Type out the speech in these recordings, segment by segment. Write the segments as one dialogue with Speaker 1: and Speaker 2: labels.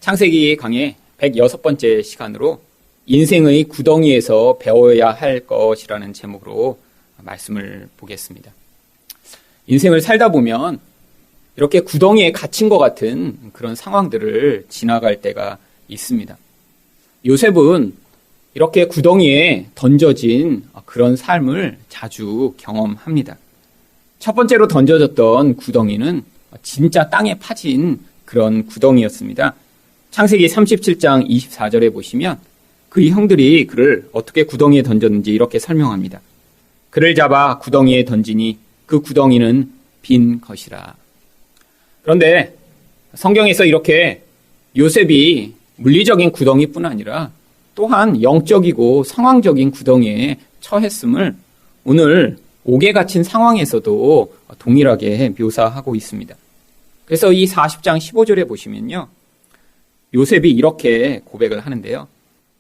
Speaker 1: 창세기 강의 106번째 시간으로 인생의 구덩이에서 배워야 할 것이라는 제목으로 말씀을 보겠습니다. 인생을 살다 보면 이렇게 구덩이에 갇힌 것 같은 그런 상황들을 지나갈 때가 있습니다. 요셉은 이렇게 구덩이에 던져진 그런 삶을 자주 경험합니다. 첫 번째로 던져졌던 구덩이는 진짜 땅에 파진 그런 구덩이였습니다. 창세기 37장 24절에 보시면 그의 형들이 그를 어떻게 구덩이에 던졌는지 이렇게 설명합니다. 그를 잡아 구덩이에 던지니 그 구덩이는 빈 것이라. 그런데 성경에서 이렇게 요셉이 물리적인 구덩이뿐 아니라 또한 영적이고 상황적인 구덩이에 처했음을 오늘 옥에 갇힌 상황에서도 동일하게 묘사하고 있습니다. 그래서 이 40장 15절에 보시면요. 요셉이 이렇게 고백을 하는데요.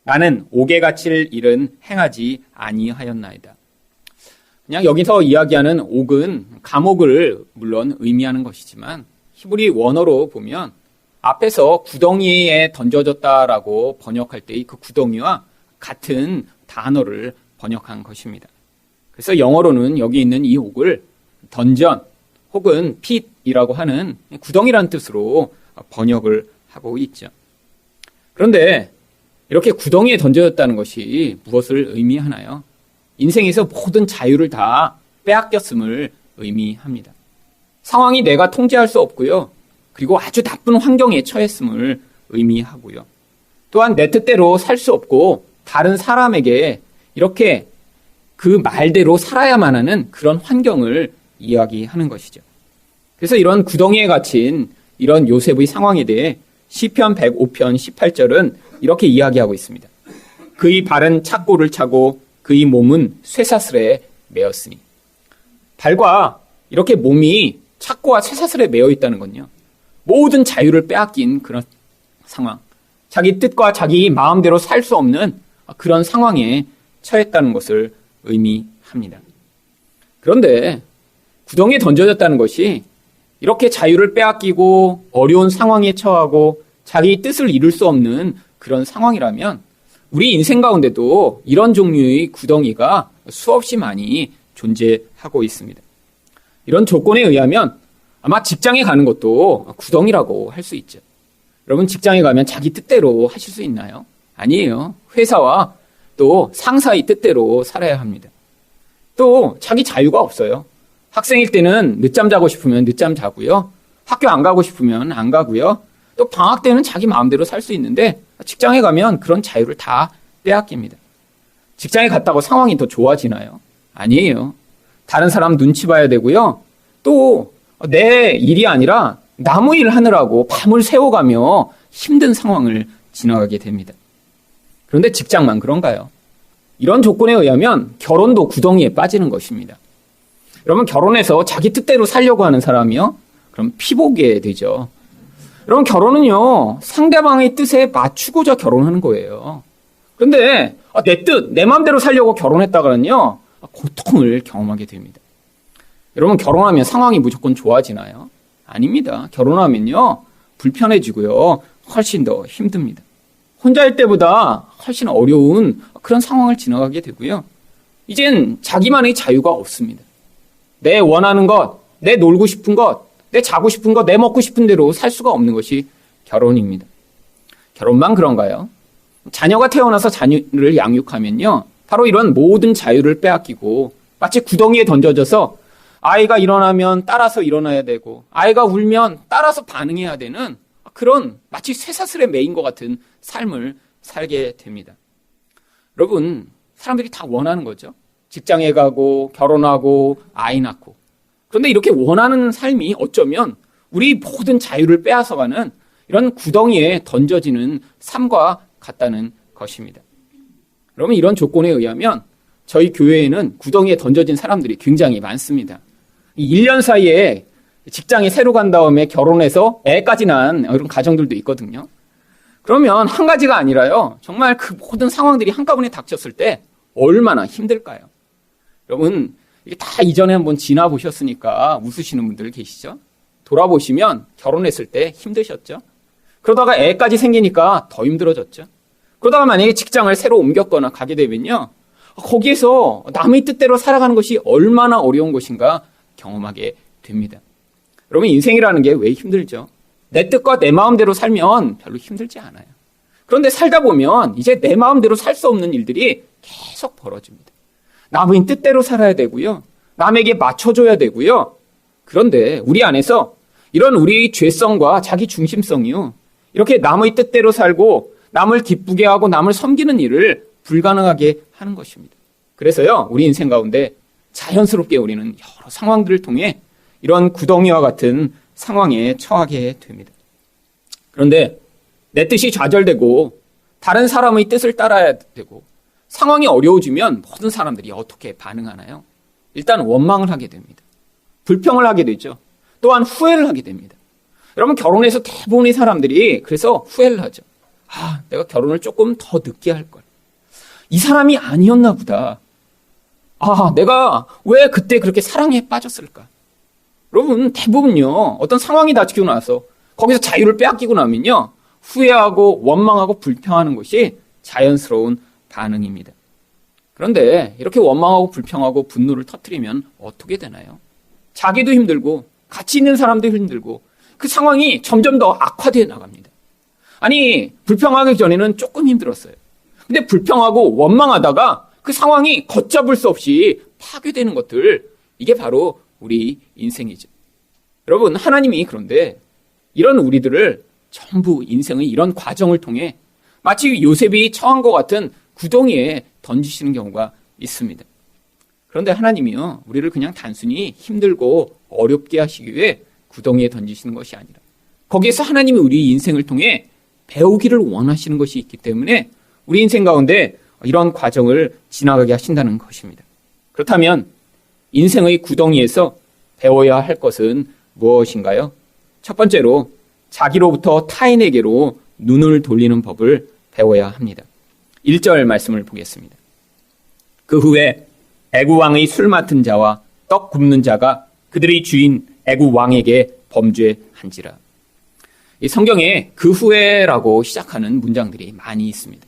Speaker 1: 나는 옥에 갇힐 일은 행하지 아니하였나이다. 그냥 여기서 이야기하는 옥은 감옥을 물론 의미하는 것이지만 히브리 원어로 보면 앞에서 구덩이에 던져졌다라고 번역할 때의 그 구덩이와 같은 단어를 번역한 것입니다. 그래서 영어로는 여기 있는 이 옥을 던전 혹은 핏이라고 하는 구덩이라는 뜻으로 번역을 하고 있죠. 그런데 이렇게 구덩이에 던져졌다는 것이 무엇을 의미하나요? 인생에서 모든 자유를 다 빼앗겼음을 의미합니다. 상황이 내가 통제할 수 없고요. 그리고 아주 나쁜 환경에 처했음을 의미하고요. 또한 내 뜻대로 살 수 없고 다른 사람에게 이렇게 그 말대로 살아야만 하는 그런 환경을 이야기하는 것이죠. 그래서 이런 구덩이에 갇힌 이런 요셉의 상황에 대해 시편 105편 18절은 이렇게 이야기하고 있습니다. 그의 발은 착고를 차고 그의 몸은 쇠사슬에 매었으니. 발과 이렇게 몸이 착고와 쇠사슬에 매어 있다는 건요. 모든 자유를 빼앗긴 그런 상황. 자기 뜻과 자기 마음대로 살 수 없는 그런 상황에 처했다는 것을 의미합니다. 그런데 구덩이에 던져졌다는 것이 이렇게 자유를 빼앗기고 어려운 상황에 처하고 자기 뜻을 이룰 수 없는 그런 상황이라면 우리 인생 가운데도 이런 종류의 구덩이가 수없이 많이 존재하고 있습니다. 이런 조건에 의하면 아마 직장에 가는 것도 구덩이라고 할 수 있죠. 여러분 직장에 가면 자기 뜻대로 하실 수 있나요? 아니에요. 회사와 또 상사의 뜻대로 살아야 합니다. 또 자기 자유가 없어요. 학생일 때는 늦잠 자고 싶으면 늦잠 자고요. 학교 안 가고 싶으면 안 가고요. 또 방학 때는 자기 마음대로 살 수 있는데 직장에 가면 그런 자유를 다 빼앗깁니다. 직장에 갔다고 상황이 더 좋아지나요? 아니에요. 다른 사람 눈치 봐야 되고요. 또 내 일이 아니라 남의 일을 하느라고 밤을 새워가며 힘든 상황을 지나가게 됩니다. 그런데 직장만 그런가요? 이런 조건에 의하면 결혼도 구덩이에 빠지는 것입니다. 여러분 결혼해서 자기 뜻대로 살려고 하는 사람이요? 그럼 피보게 되죠. 여러분 결혼은요. 상대방의 뜻에 맞추고자 결혼하는 거예요. 그런데 내 뜻, 내 마음대로 살려고 결혼했다가는요. 고통을 경험하게 됩니다. 여러분 결혼하면 상황이 무조건 좋아지나요? 아닙니다. 결혼하면요. 불편해지고요. 훨씬 더 힘듭니다. 혼자일 때보다 훨씬 어려운 그런 상황을 지나가게 되고요. 이젠 자기만의 자유가 없습니다. 내 원하는 것, 내 놀고 싶은 것, 내 자고 싶은 것, 내 먹고 싶은 대로 살 수가 없는 것이 결혼입니다. 결혼만 그런가요? 자녀가 태어나서 자녀를 양육하면요. 바로 이런 모든 자유를 빼앗기고 마치 구덩이에 던져져서 아이가 일어나면 따라서 일어나야 되고 아이가 울면 따라서 반응해야 되는 그런 마치 쇠사슬에 매인 것 같은 삶을 살게 됩니다. 여러분 사람들이 다 원하는 거죠. 직장에 가고 결혼하고 아이 낳고. 그런데 이렇게 원하는 삶이 어쩌면 우리 모든 자유를 빼앗아가는 이런 구덩이에 던져지는 삶과 같다는 것입니다. 여러분 이런 조건에 의하면 저희 교회에는 구덩이에 던져진 사람들이 굉장히 많습니다. 1년 사이에 직장에 새로 간 다음에 결혼해서 애까지 낳은 이런 가정들도 있거든요. 그러면 한 가지가 아니라요. 정말 그 모든 상황들이 한꺼번에 닥쳤을 때 얼마나 힘들까요? 여러분 이게 다 이전에 한번 지나보셨으니까 웃으시는 분들 계시죠? 돌아보시면 결혼했을 때 힘드셨죠? 그러다가 애까지 생기니까 더 힘들어졌죠. 그러다가 만약에 직장을 새로 옮겼거나 가게 되면요, 거기에서 남의 뜻대로 살아가는 것이 얼마나 어려운 것인가 경험하게 됩니다. 여러분, 인생이라는 게 왜 힘들죠? 내 뜻과 내 마음대로 살면 별로 힘들지 않아요. 그런데 살다 보면 이제 내 마음대로 살 수 없는 일들이 계속 벌어집니다. 남의 뜻대로 살아야 되고요. 남에게 맞춰줘야 되고요. 그런데 우리 안에서 이런 우리의 죄성과 자기 중심성이요, 이렇게 남의 뜻대로 살고 남을 기쁘게 하고 남을 섬기는 일을 불가능하게 하는 것입니다. 그래서요, 우리 인생 가운데 자연스럽게 우리는 여러 상황들을 통해 이런 구덩이와 같은 상황에 처하게 됩니다. 그런데 내 뜻이 좌절되고 다른 사람의 뜻을 따라야 되고 상황이 어려워지면 모든 사람들이 어떻게 반응하나요? 일단 원망을 하게 됩니다. 불평을 하게 되죠. 또한 후회를 하게 됩니다. 여러분, 결혼해서 대부분의 사람들이 그래서 후회를 하죠. 내가 결혼을 조금 더 늦게 할 걸. 이 사람이 아니었나 보다. 내가 왜 그때 그렇게 사랑에 빠졌을까? 여러분, 대부분요, 어떤 상황이 닥치고 나서 거기서 자유를 빼앗기고 나면요, 후회하고 원망하고 불평하는 것이 자연스러운 반응입니다. 그런데 이렇게 원망하고 불평하고 분노를 터뜨리면 어떻게 되나요? 자기도 힘들고 같이 있는 사람도 힘들고 그 상황이 점점 더 악화되어 나갑니다. 아니, 불평하기 전에는 조금 힘들었어요. 근데 불평하고 원망하다가 그 상황이 걷잡을 수 없이 파괴되는 것들, 이게 바로 우리 인생이죠. 여러분, 하나님이 그런데 이런 우리들을 전부 인생의 이런 과정을 통해 마치 요셉이 처한 것 같은 구덩이에 던지시는 경우가 있습니다. 그런데 하나님이요, 우리를 그냥 단순히 힘들고 어렵게 하시기 위해 구덩이에 던지시는 것이 아니라 거기에서 하나님이 우리 인생을 통해 배우기를 원하시는 것이 있기 때문에 우리 인생 가운데 이런 과정을 지나가게 하신다는 것입니다. 그렇다면 인생의 구덩이에서 배워야 할 것은 무엇인가요? 첫 번째로 자기로부터 타인에게로 눈을 돌리는 법을 배워야 합니다. 1절 말씀을 보겠습니다. 그 후에 애굽 왕의 술 맡은 자와 떡 굽는 자가 그들의 주인 애굽 왕에게 범죄한지라. 이 성경에 그 후에라고 시작하는 문장들이 많이 있습니다.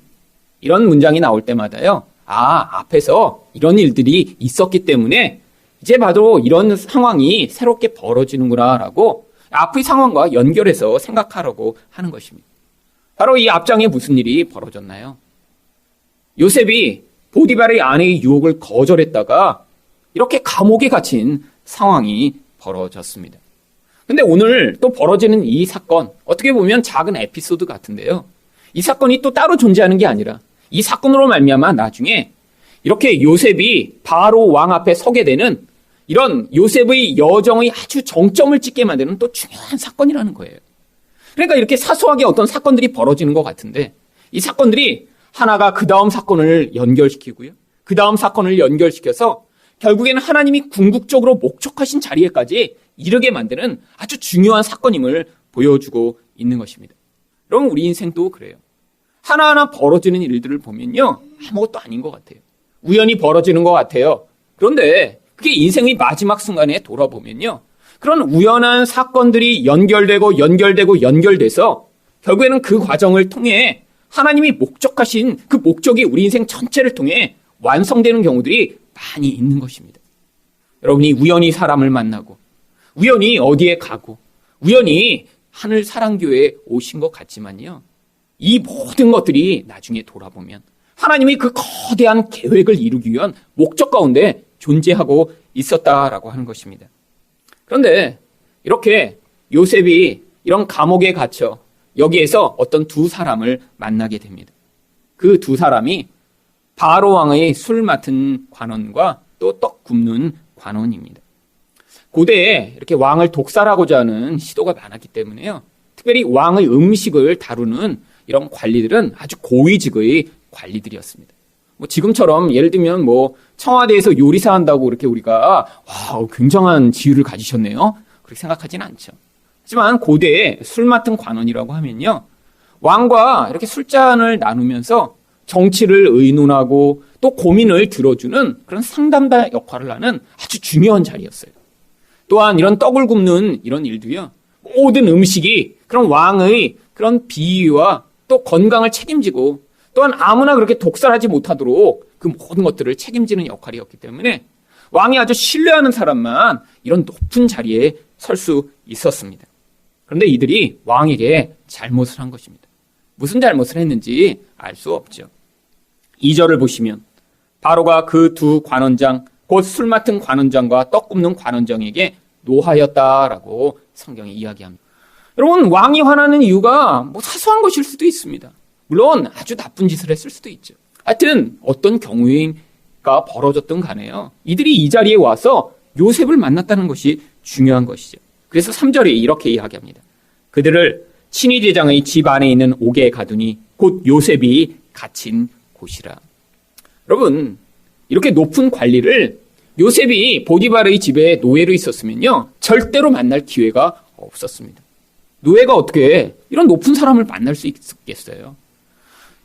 Speaker 1: 이런 문장이 나올 때마다요, 앞에서 이런 일들이 있었기 때문에 이제 봐도 이런 상황이 새롭게 벌어지는구나라고 앞의 상황과 연결해서 생각하라고 하는 것입니다. 바로 이 앞장에 무슨 일이 벌어졌나요? 요셉이 보디발의 아내의 유혹을 거절했다가 이렇게 감옥에 갇힌 상황이 벌어졌습니다. 근데 오늘 또 벌어지는 이 사건, 어떻게 보면 작은 에피소드 같은데요, 이 사건이 또 따로 존재하는 게 아니라 이 사건으로 말미암아 나중에 이렇게 요셉이 바로 왕 앞에 서게 되는 이런 요셉의 여정의 아주 정점을 찍게 만드는 또 중요한 사건이라는 거예요. 그러니까 이렇게 사소하게 어떤 사건들이 벌어지는 것 같은데 이 사건들이 하나가 그 다음 사건을 연결시키고요, 그 다음 사건을 연결시켜서 결국에는 하나님이 궁극적으로 목적하신 자리에까지 이르게 만드는 아주 중요한 사건임을 보여주고 있는 것입니다. 여러분, 우리 인생도 그래요. 하나하나 벌어지는 일들을 보면요, 아무것도 아닌 것 같아요. 우연히 벌어지는 것 같아요. 그런데 그게 인생의 마지막 순간에 돌아보면요, 그런 우연한 사건들이 연결돼서 결국에는 그 과정을 통해 하나님이 목적하신 그 목적이 우리 인생 전체를 통해 완성되는 경우들이 많이 있는 것입니다. 여러분이 우연히 사람을 만나고 우연히 어디에 가고 우연히 하늘 사랑교회에 오신 것 같지만요, 이 모든 것들이 나중에 돌아보면 하나님이 그 거대한 계획을 이루기 위한 목적 가운데 존재하고 있었다라고 하는 것입니다. 그런데 이렇게 요셉이 이런 감옥에 갇혀 여기에서 어떤 두 사람을 만나게 됩니다. 그 두 사람이 바로 왕의 술 맡은 관원과 또 떡 굽는 관원입니다. 고대에 이렇게 왕을 독살하고자 하는 시도가 많았기 때문에요, 특별히 왕의 음식을 다루는 이런 관리들은 아주 고위직의 관리들이었습니다. 지금처럼 예를 들면 청와대에서 요리사 한다고 이렇게 우리가 굉장한 지위를 가지셨네요, 그렇게 생각하지는 않죠. 하지만 고대에 술 맡은 관원이라고 하면요, 왕과 이렇게 술잔을 나누면서 정치를 의논하고 또 고민을 들어주는 그런 상담자 역할을 하는 아주 중요한 자리였어요. 또한 이런 떡을 굽는 이런 일도요, 모든 음식이 그런 왕의 그런 비위와 또 건강을 책임지고 또한 아무나 그렇게 독살하지 못하도록 그 모든 것들을 책임지는 역할이었기 때문에 왕이 아주 신뢰하는 사람만 이런 높은 자리에 설 수 있었습니다. 그런데 이들이 왕에게 잘못을 한 것입니다. 무슨 잘못을 했는지 알 수 없죠. 2절을 보시면 바로가 그 두 관원장, 곧 술 맡은 관원장과 떡 굽는 관원장에게 노하였다라고 성경이 이야기합니다. 여러분, 왕이 화나는 이유가 사소한 것일 수도 있습니다. 물론 아주 나쁜 짓을 했을 수도 있죠. 하여튼 어떤 경우가 벌어졌든 간에요. 이들이 이 자리에 와서 요셉을 만났다는 것이 중요한 것이죠. 그래서 3절에 이렇게 이야기합니다. 그들을 친위대장의 집 안에 있는 옥에 가두니 곧 요셉이 갇힌 곳이라. 여러분, 이렇게 높은 관리를 요셉이 보디발의 집에 노예로 있었으면요, 절대로 만날 기회가 없었습니다. 노예가 어떻게 이런 높은 사람을 만날 수 있겠어요?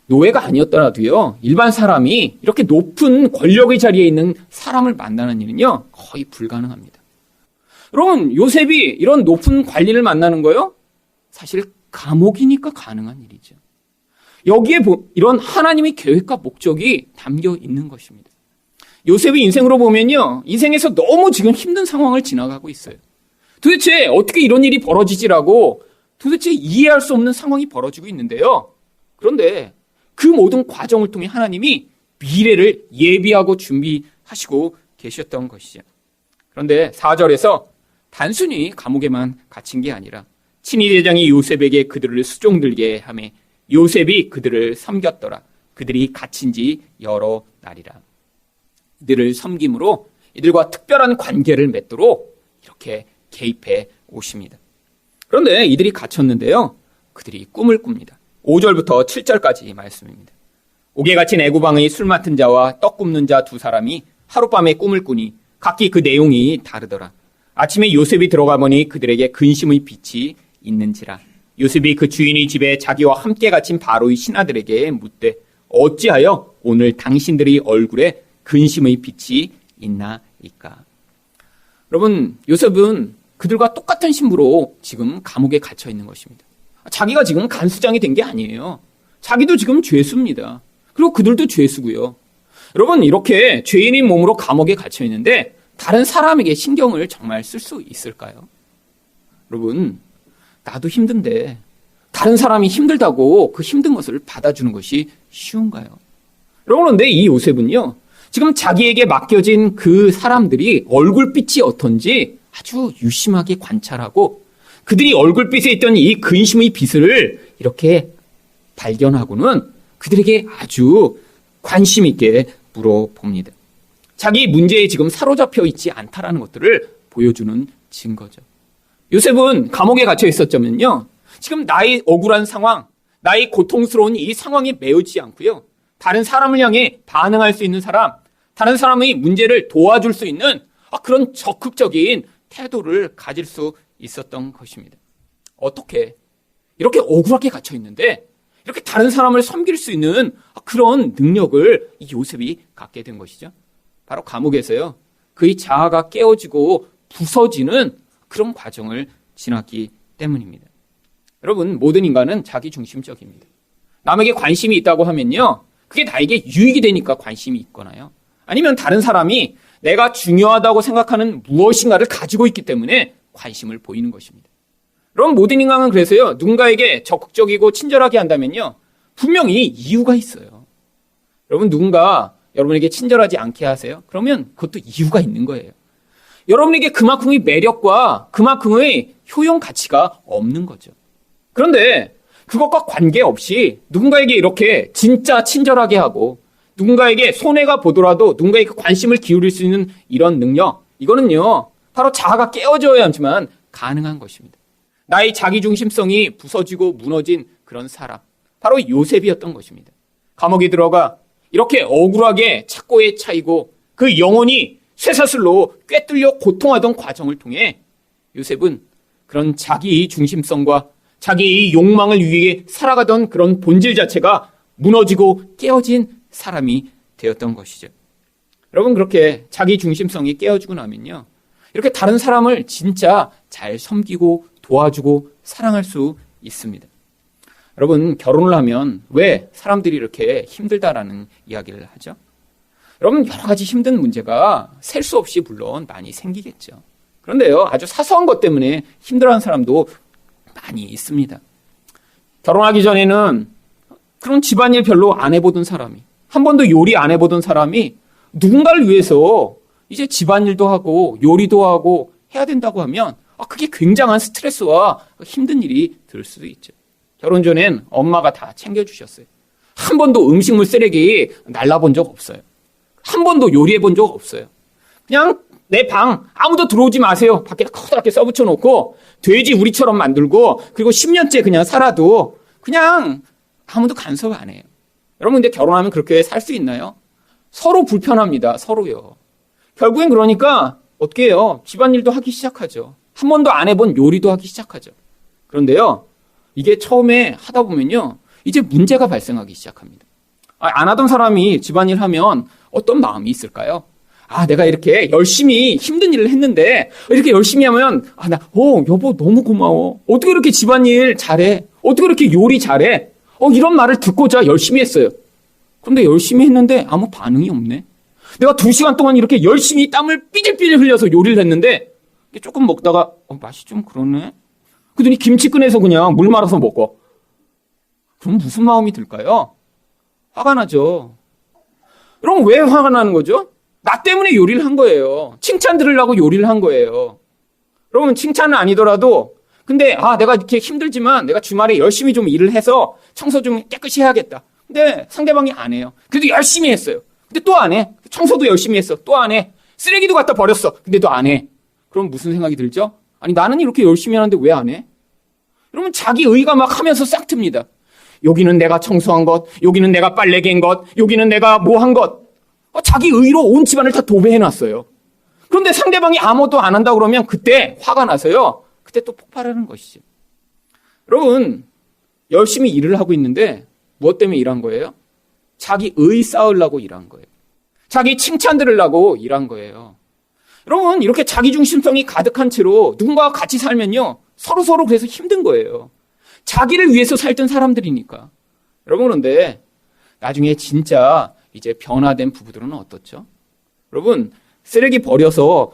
Speaker 1: 노예가 아니었더라도요, 일반 사람이 이렇게 높은 권력의 자리에 있는 사람을 만나는 일은요, 거의 불가능합니다. 여러분, 요셉이 이런 높은 관리를 만나는 거요? 사실 감옥이니까 가능한 일이죠. 여기에 이런 하나님의 계획과 목적이 담겨 있는 것입니다. 요셉의 인생으로 보면요, 인생에서 너무 지금 힘든 상황을 지나가고 있어요. 도대체 어떻게 이런 일이 벌어지지라고 도대체 이해할 수 없는 상황이 벌어지고 있는데요. 그런데 그 모든 과정을 통해 하나님이 미래를 예비하고 준비하시고 계셨던 것이죠. 그런데 4절에서 단순히 감옥에만 갇힌 게 아니라 친위대장이 요셉에게 그들을 수종들게 하매 요셉이 그들을 섬겼더라. 그들이 갇힌 지 여러 날이라. 이들을 섬김으로 이들과 특별한 관계를 맺도록 이렇게 개입해 오십니다. 그런데 이들이 갇혔는데요, 그들이 꿈을 꿉니다. 5절부터 7절까지 말씀입니다. 옥에 갇힌 애구방의 술 맡은 자와 떡 굽는 자 두 사람이 하룻밤에 꿈을 꾸니 각기 그 내용이 다르더라. 아침에 요셉이 들어가 보니 그들에게 근심의 빛이 있는지라. 요셉이 그 주인의 집에 자기와 함께 갇힌 바로의 신하들에게 묻되 어찌하여 오늘 당신들의 얼굴에 근심의 빛이 있나이까. 여러분, 요셉은 그들과 똑같은 신부로 지금 감옥에 갇혀 있는 것입니다. 자기가 지금 간수장이 된 게 아니에요. 자기도 지금 죄수입니다. 그리고 그들도 죄수고요. 여러분, 이렇게 죄인인 몸으로 감옥에 갇혀 있는데 다른 사람에게 신경을 정말 쓸 수 있을까요? 여러분, 나도 힘든데 다른 사람이 힘들다고 그 힘든 것을 받아주는 것이 쉬운가요? 여러분, 그런데 이 요셉은요, 지금 자기에게 맡겨진 그 사람들이 얼굴빛이 어떤지 아주 유심하게 관찰하고 그들이 얼굴빛에 있던 이 근심의 빛을 이렇게 발견하고는 그들에게 아주 관심 있게 물어봅니다. 자기 문제에 지금 사로잡혀 있지 않다라는 것들을 보여주는 증거죠. 요셉은 감옥에 갇혀 있었자면요, 지금 나의 억울한 상황, 나의 고통스러운 이 상황에 매우지 않고요, 다른 사람을 향해 반응할 수 있는 사람, 다른 사람의 문제를 도와줄 수 있는 그런 적극적인 태도를 가질 수 있었던 것입니다. 어떻게 이렇게 억울하게 갇혀 있는데 이렇게 다른 사람을 섬길 수 있는 그런 능력을 이 요셉이 갖게 된 것이죠. 바로 감옥에서요, 그의 자아가 깨어지고 부서지는 그런 과정을 지났기 때문입니다. 여러분, 모든 인간은 자기중심적입니다. 남에게 관심이 있다고 하면요, 그게 나에게 유익이 되니까 관심이 있거나요, 아니면 다른 사람이 내가 중요하다고 생각하는 무엇인가를 가지고 있기 때문에 관심을 보이는 것입니다. 여러분, 모든 인간은 그래서요, 누군가에게 적극적이고 친절하게 한다면요, 분명히 이유가 있어요. 여러분, 누군가 여러분에게 친절하지 않게 하세요? 그러면 그것도 이유가 있는 거예요. 여러분에게 그만큼의 매력과 그만큼의 효용 가치가 없는 거죠. 그런데 그것과 관계없이 누군가에게 이렇게 진짜 친절하게 하고 누군가에게 손해가 보더라도 누군가에게 관심을 기울일 수 있는 이런 능력, 이거는요, 바로 자아가 깨어져야지만 가능한 것입니다. 나의 자기중심성이 부서지고 무너진 그런 사람, 바로 요셉이었던 것입니다. 감옥에 들어가 이렇게 억울하게 착고에 차이고 그 영혼이 쇠사슬로 꿰뚫려 고통하던 과정을 통해 요셉은 그런 자기 중심성과 자기의 욕망을 위해 살아가던 그런 본질 자체가 무너지고 깨어진 사람이 되었던 것이죠. 여러분, 그렇게 자기 중심성이 깨어지고 나면요, 이렇게 다른 사람을 진짜 잘 섬기고 도와주고 사랑할 수 있습니다. 여러분, 결혼을 하면 왜 사람들이 이렇게 힘들다라는 이야기를 하죠? 여러분, 여러 가지 힘든 문제가 셀 수 없이 물론 많이 생기겠죠. 그런데요, 아주 사소한 것 때문에 힘들어하는 사람도 많이 있습니다. 결혼하기 전에는 그런 집안일 별로 안 해보던 사람이, 한 번도 요리 안 해보던 사람이 누군가를 위해서 이제 집안일도 하고 요리도 하고 해야 된다고 하면 그게 굉장한 스트레스와 힘든 일이 들 수도 있죠. 결혼 전엔 엄마가 다 챙겨주셨어요. 한 번도 음식물 쓰레기 날라본 적 없어요. 한 번도 요리해 본 적 없어요. 그냥 내 방 아무도 들어오지 마세요. 밖에 커다랗게 써붙여 놓고 돼지 우리처럼 만들고 그리고 10년째 그냥 살아도 그냥 아무도 간섭 안 해요. 여러분 근데 결혼하면 그렇게 살 수 있나요? 서로 불편합니다. 서로요. 결국엔 그러니까 어떻게 해요? 집안일도 하기 시작하죠. 한 번도 안 해본 요리도 하기 시작하죠. 그런데요. 이게 처음에 하다 보면요. 이제 문제가 발생하기 시작합니다. 안 하던 사람이 집안일 하면 어떤 마음이 있을까요? 내가 이렇게 열심히 힘든 일을 했는데 이렇게 열심히 하면 여보 너무 고마워. 어떻게 이렇게 집안일 잘해? 어떻게 이렇게 요리 잘해? 이런 말을 듣고자 열심히 했어요. 그런데 열심히 했는데 아무 반응이 없네. 내가 2시간 동안 이렇게 열심히 땀을 삐질삐질 흘려서 요리를 했는데 조금 먹다가 맛이 좀 그러네. 그러더니 김치 꺼내서 그냥 물 말아서 먹어. 그럼 무슨 마음이 들까요? 화가 나죠. 여러분 왜 화가 나는 거죠? 나 때문에 요리를 한 거예요. 칭찬 들으려고 요리를 한 거예요. 여러분 칭찬은 아니더라도 근데 내가 이렇게 힘들지만 내가 주말에 열심히 좀 일을 해서 청소 좀 깨끗이 해야겠다. 근데 상대방이 안 해요. 그래도 열심히 했어요. 근데 또 안 해. 청소도 열심히 했어. 또 안 해. 쓰레기도 갖다 버렸어. 근데 또 안 해. 그럼 무슨 생각이 들죠? 나는 이렇게 열심히 하는데 왜 안 해? 여러분 자기 의가 막 하면서 싹 틉니다. 여기는 내가 청소한 것, 여기는 내가 빨래 갠 것, 여기는 내가 뭐 한 것. 자기 의로 온 집안을 다 도배해놨어요. 그런데 상대방이 아무것도 안 한다고 그러면 그때 화가 나서요. 그때 또 폭발하는 것이죠. 여러분 열심히 일을 하고 있는데 무엇 때문에 일한 거예요? 자기 의 쌓으려고 일한 거예요. 자기 칭찬 들으려고 일한 거예요. 여러분 이렇게 자기중심성이 가득한 채로 누군가와 같이 살면요. 서로 그래서 힘든 거예요. 자기를 위해서 살던 사람들이니까. 여러분 그런데 나중에 진짜 이제 변화된 부부들은 어떻죠? 여러분 쓰레기 버려서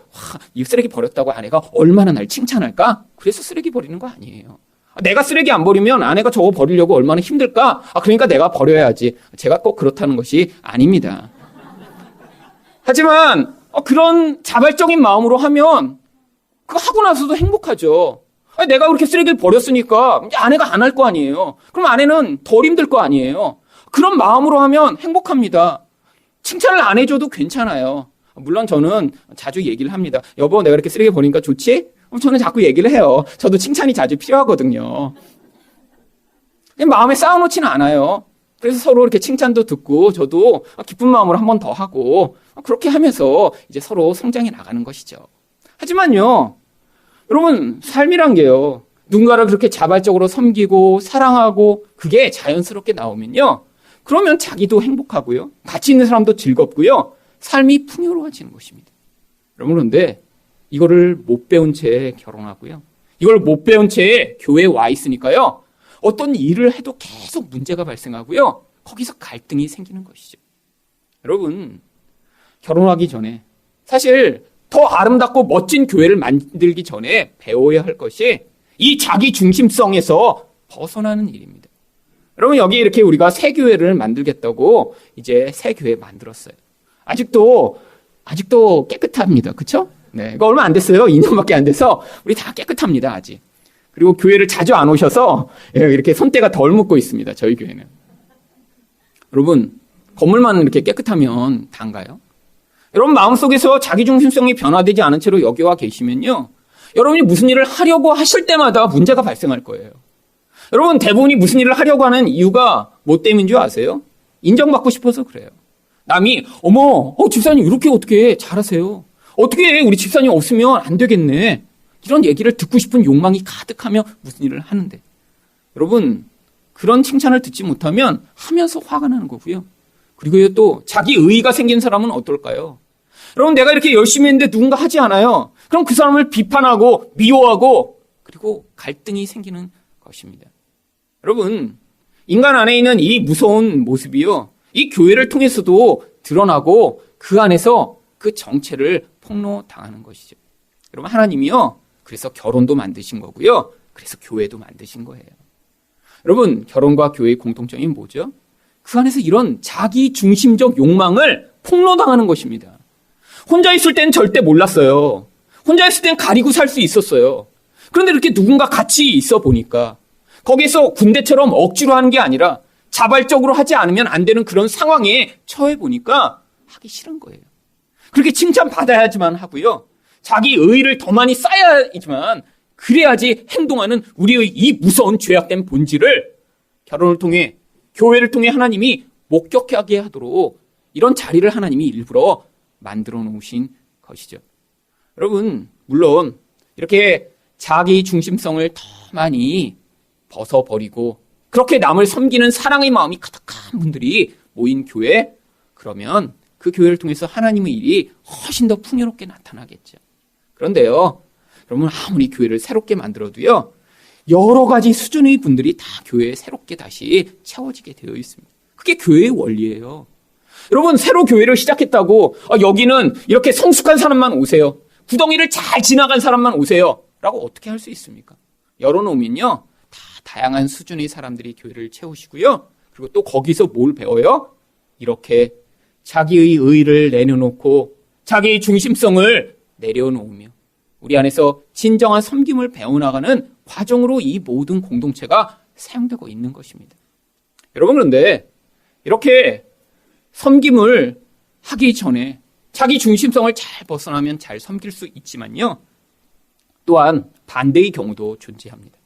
Speaker 1: 이 쓰레기 버렸다고 아내가 얼마나 날 칭찬할까? 그래서 쓰레기 버리는 거 아니에요. 내가 쓰레기 안 버리면 아내가 저거 버리려고 얼마나 힘들까? 그러니까 내가 버려야지. 제가 꼭 그렇다는 것이 아닙니다. 하지만 그런 자발적인 마음으로 하면 그거 하고 나서도 행복하죠. 내가 그렇게 쓰레기를 버렸으니까 아내가 안 할 거 아니에요. 그럼 아내는 덜 힘들 거 아니에요. 그런 마음으로 하면 행복합니다. 칭찬을 안 해줘도 괜찮아요. 물론 저는 자주 얘기를 합니다. 여보 내가 이렇게 쓰레기 버리니까 좋지? 저는 자꾸 얘기를 해요. 저도 칭찬이 자주 필요하거든요. 마음에 쌓아놓지는 않아요. 그래서 서로 이렇게 칭찬도 듣고 저도 기쁜 마음으로 한 번 더 하고 그렇게 하면서 이제 서로 성장해 나가는 것이죠. 하지만요. 여러분 삶이란 게요. 누군가를 그렇게 자발적으로 섬기고 사랑하고 그게 자연스럽게 나오면요. 그러면 자기도 행복하고요. 같이 있는 사람도 즐겁고요. 삶이 풍요로워지는 것입니다. 여러분 그런데 이거를 못 배운 채 결혼하고요. 이걸 못 배운 채 교회에 와 있으니까요. 어떤 일을 해도 계속 문제가 발생하고요. 거기서 갈등이 생기는 것이죠. 여러분 결혼하기 전에 사실 더 아름답고 멋진 교회를 만들기 전에 배워야 할 것이 이 자기 중심성에서 벗어나는 일입니다. 여러분 여기 이렇게 우리가 새 교회를 만들겠다고 이제 새 교회 만들었어요. 아직도 깨끗합니다. 그렇죠? 네, 이거 얼마 안 됐어요. 2년밖에 안 돼서 우리 다 깨끗합니다. 아직. 그리고 교회를 자주 안 오셔서 이렇게 손때가 덜 묻고 있습니다. 저희 교회는. 여러분 건물만 이렇게 깨끗하면 다인가요? 여러분 마음속에서 자기중심성이 변화되지 않은 채로 여기 와 계시면요. 여러분이 무슨 일을 하려고 하실 때마다 문제가 발생할 거예요. 여러분 대부분이 무슨 일을 하려고 하는 이유가 뭐 때문인 줄 아세요? 인정받고 싶어서 그래요. 남이 집사님 이렇게 어떻게 잘하세요? 어떻게 우리 집사님 없으면 안 되겠네. 이런 얘기를 듣고 싶은 욕망이 가득하며 무슨 일을 하는데 여러분 그런 칭찬을 듣지 못하면 하면서 화가 나는 거고요. 그리고 또 자기 의의가 생긴 사람은 어떨까요? 여러분 내가 이렇게 열심히 했는데 누군가 하지 않아요. 그럼 그 사람을 비판하고 미워하고 그리고 갈등이 생기는 것입니다. 여러분 인간 안에 있는 이 무서운 모습이요, 이 교회를 통해서도 드러나고 그 안에서 그 정체를 폭로당하는 것이죠. 여러분, 하나님이요, 그래서 결혼도 만드신 거고요, 그래서 교회도 만드신 거예요. 여러분, 결혼과 교회의 공통점이 뭐죠? 그 안에서 이런 자기 중심적 욕망을 폭로당하는 것입니다. 혼자 있을 땐 절대 몰랐어요. 혼자 있을 땐 가리고 살 수 있었어요. 그런데 이렇게 누군가 같이 있어 보니까 거기서 군대처럼 억지로 하는 게 아니라 자발적으로 하지 않으면 안 되는 그런 상황에 처해 보니까 하기 싫은 거예요. 그렇게 칭찬받아야지만 하고요, 자기 의의를 더 많이 쌓아야지만 그래야지 행동하는 우리의 이 무서운 죄악된 본질을 결혼을 통해, 교회를 통해 하나님이 목격하게 하도록 이런 자리를 하나님이 일부러 만들어 놓으신 것이죠. 여러분, 물론 이렇게 자기 중심성을 더 많이 벗어버리고 그렇게 남을 섬기는 사랑의 마음이 가득한 분들이 모인 교회, 그러면 그 교회를 통해서 하나님의 일이 훨씬 더 풍요롭게 나타나겠죠. 그런데요, 여러분, 아무리 교회를 새롭게 만들어도요, 여러 가지 수준의 분들이 다 교회에 새롭게 다시 채워지게 되어 있습니다. 그게 교회의 원리예요. 여러분, 새로 교회를 시작했다고 여기는 이렇게 성숙한 사람만 오세요, 구덩이를 잘 지나간 사람만 오세요 라고 어떻게 할 수 있습니까? 열어놓으면요, 다 다양한 수준의 사람들이 교회를 채우시고요, 그리고 또 거기서 뭘 배워요? 이렇게 자기의 의의를 내려놓고 자기의 중심성을 내려놓으며 우리 안에서 진정한 섬김을 배워나가는 과정으로 이 모든 공동체가 사용되고 있는 것입니다. 여러분, 그런데 이렇게 섬김을 하기 전에 자기 중심성을 잘 벗어나면 잘 섬길 수 있지만요, 또한 반대의 경우도 존재합니다.